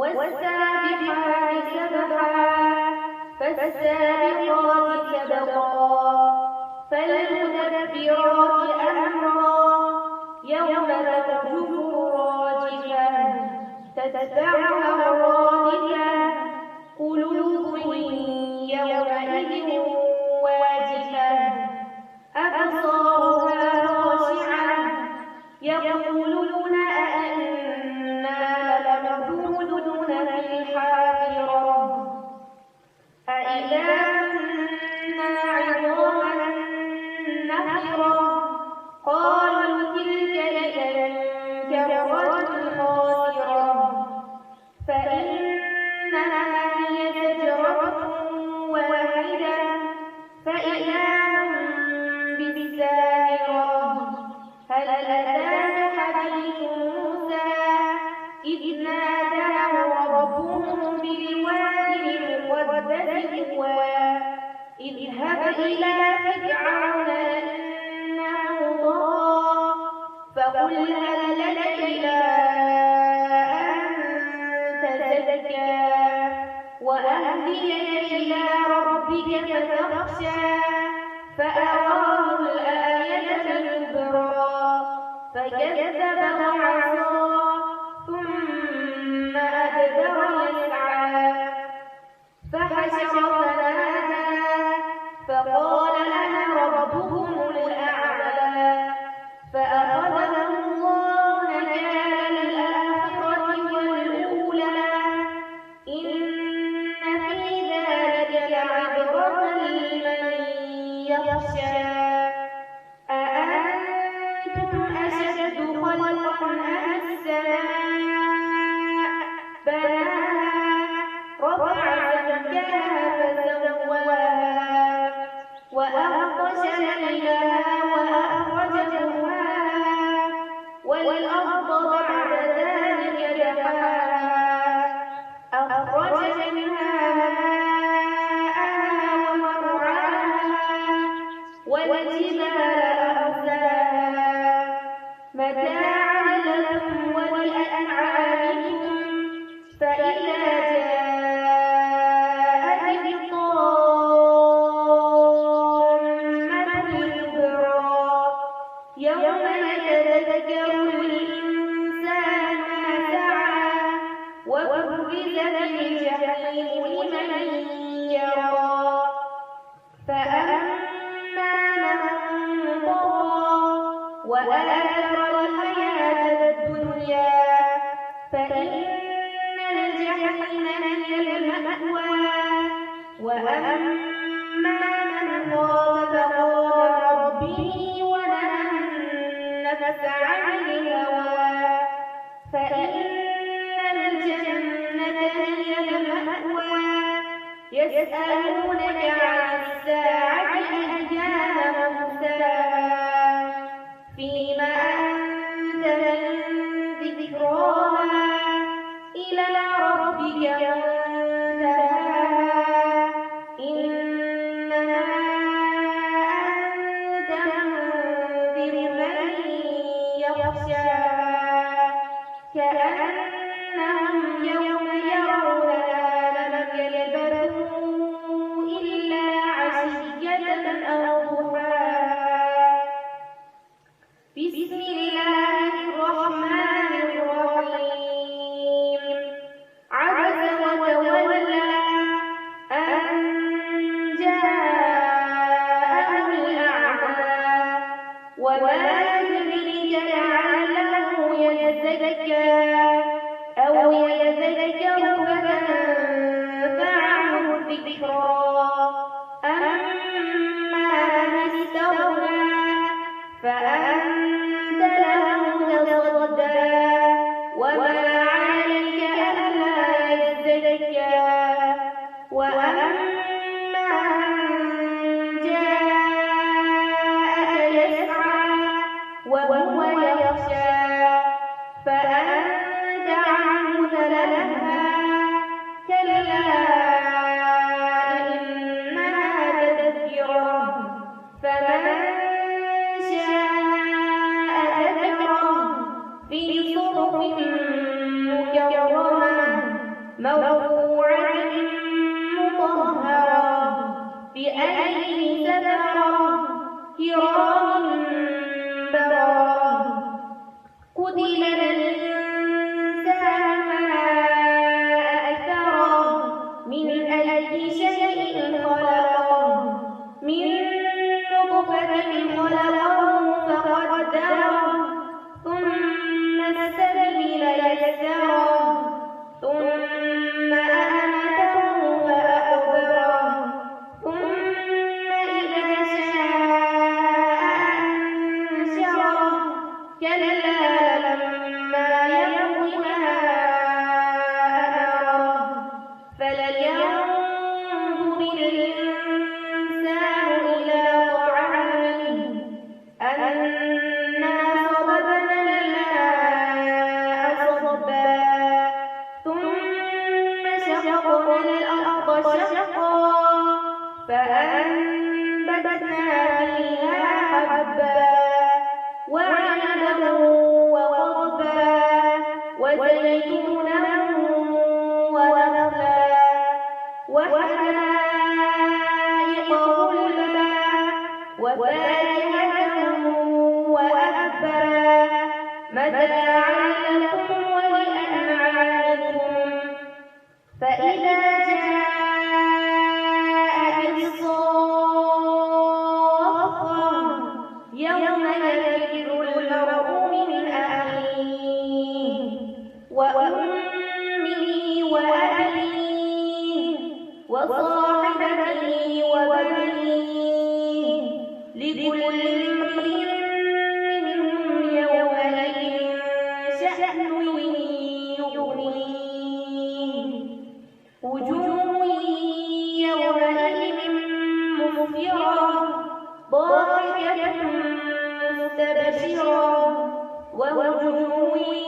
والسابحات سبحا فالسابقات سبقا فالمدبرات أمرا يوم ترجف الراجفة تتبعها الرادفة قلوب يومئذ واجفة أبصارها خاشعة يقولون أئنا لمردودون في الحافرة أإذا كنا عظاما نخرة قالوا تلك إذا كرة خاسرة فإنما هي زجرة واحدة فإذا هم بالساهرة هل أتاك حديث موسى إذ ناداه ربه بالوادي المقدس طوى اذهب إلى فرعون إنه طغى فقل هل لك إلى أن تزكى وأهديك إلى ربك فتخشى فأراه الآية الكبرى فكذب وعصى ثم أدبر يسعى فحشر فنادى فقال أنا ربكم الأعلى فأخذه الله نكال الآخرة والأولى إن في ذلك لعبرة لمن يخشى أأنتم أشد خلقا أم السماء بناها رفع سمكها فسواها وأغطش ليلها وأخرج ضحاها والأرض بعد ذلك دحاها أخرج منها ماءها ومرعاها والجبال أرساها متاعا لكم ولأنعامكم فإذا جاءت الطامة الكبرى يوم يتذكر الإنسان ما سعى وبرزت الجحيم لمن يرى فأما من طغى وآثر الحياة الدنيا فإن الجحيم هي المأوى وأما من خاف مقام ربه ونهى النفس عن الهوى فإن الجنة هي المأوى يسألونك عن الساعة أيان مرساها فيما أنت من ذكراها إلى ربك منتهاها إنما أنت منذر من يخشاها كأنهم يوم يرونها لم يلبثوا إلا عشية أو ضحاها بسم الله الرحمن الرحيم عبس وتولى مرفوعة مطهرة بأيدي سفرة كرام بررة قتل الإنسان ما أكفره من أي شيء خلقه من نطفة خلقه فقدره ثم السبيل يسره ثم أماته فأقبره ثم إذا شاء أنشره كلا لما يقض ما أمره فلينظر الإنسان إلى طعامه أنا صببنا الماء صبا ثم شققنا الأرض شقا فأنبتنا فيها حبا وعنبا وقضبا وزيتونا ونخلا وحدائق غلبا وفاكهة وأبا متاعا لكم ولأنعامكم فإذا جاءت الصاخة يوم يفر المرء من أخيه وأمه وأبيه وصاحبته وبنيه لكل امرئ منهم يومئذ شأن يغنيه وجوه يومئذ مسفرة ضاحكة مستبشرة ووجوه